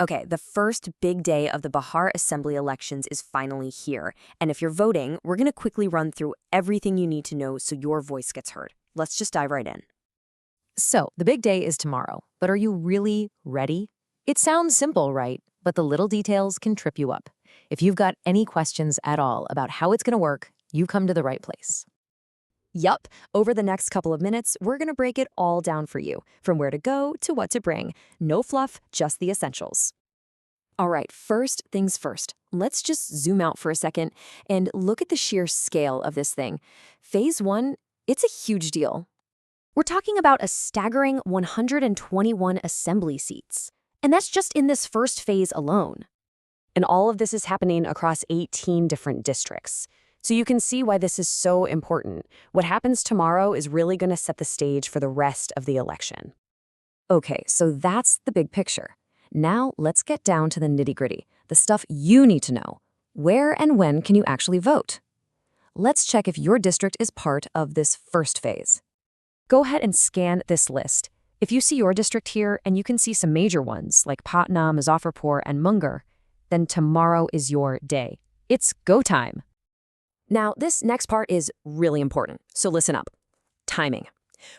Okay, the first big day of the Bihar Assembly elections is finally here. And if you're voting, we're going to quickly run through everything you need to know so your voice gets heard. Let's just dive right in. So, the big day is tomorrow, but are you really ready? It sounds simple, right? But the little details can trip you up. If you've got any questions at all about how it's going to work, you come to the right place. Yup, over the next couple of minutes, we're going to break it all down for you, from where to go to what to bring. No fluff, just the essentials. All right, first things first. Let's just zoom out for a second and look at the sheer scale of this thing. Phase 1, it's a huge deal. We're talking about a staggering 121 assembly seats. And that's just in this first phase alone. And all of this is happening across 18 different districts. So you can see why this is so important. What happens tomorrow is really going to set the stage for the rest of the election. Okay, so that's the big picture. Now let's get down to the nitty-gritty, the stuff you need to know. Where and when can you actually vote? Let's check if your district is part of this first phase. Go ahead and scan this list. If you see your district here and you can see some major ones like Patna, Muzaffarpur, and Munger, then tomorrow is your day. It's go time. Now, this next part is really important, so listen up. Timing.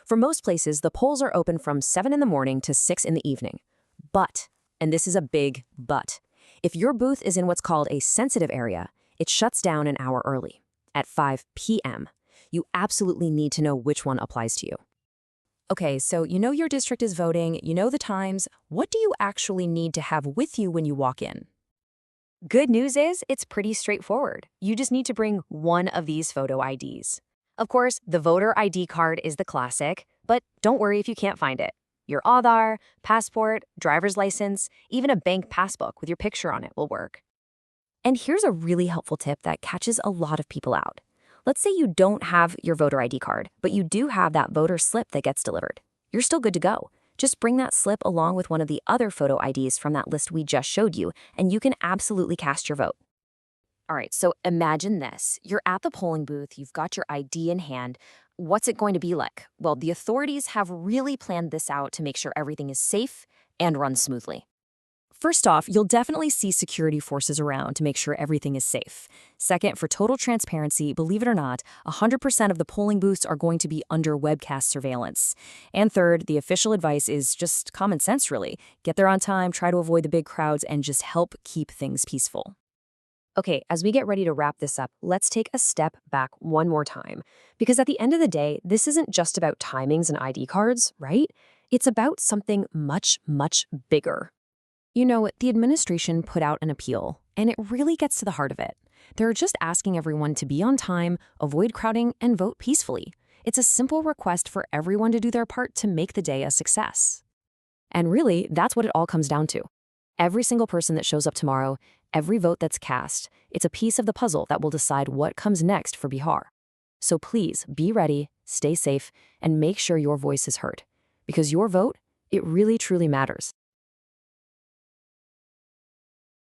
For most places, the polls are open from 7 in the morning to 6 in the evening. But, and this is a big but, if your booth is in what's called a sensitive area, it shuts down an hour early, at 5 p.m. You absolutely need to know which one applies to you. Okay, so you know your district is voting, you know the times. What do you actually need to have with you when you walk in? Good news is, it's pretty straightforward. You just need to bring one of these photo IDs. Of course, the voter ID card is the classic, but don't worry if you can't find it. Your Aadhaar, passport, driver's license, even a bank passbook with your picture on it will work. And here's a really helpful tip that catches a lot of people out. Let's say you don't have your voter ID card, but you do have that voter slip that gets delivered. You're still good to go. Just bring that slip along with one of the other photo IDs from that list we just showed you, and you can absolutely cast your vote. All right, so imagine this. You're at the polling booth, you've got your ID in hand. What's it going to be like? Well, the authorities have really planned this out to make sure everything is safe and runs smoothly. First off, you'll definitely see security forces around to make sure everything is safe. Second, for total transparency, believe it or not, 100% of the polling booths are going to be under webcast surveillance. And third, the official advice is just common sense, really. Get there on time, try to avoid the big crowds, and just help keep things peaceful. Okay, as we get ready to wrap this up, let's take a step back one more time. Because at the end of the day, this isn't just about timings and ID cards, right? It's about something much, much bigger. You know, the administration put out an appeal, and it really gets to the heart of it. They're just asking everyone to be on time, avoid crowding, and vote peacefully. It's a simple request for everyone to do their part to make the day a success. And really, that's what it all comes down to. Every single person that shows up tomorrow, every vote that's cast, it's a piece of the puzzle that will decide what comes next for Bihar. So please, be ready, stay safe, and make sure your voice is heard. Because your vote, it really truly matters.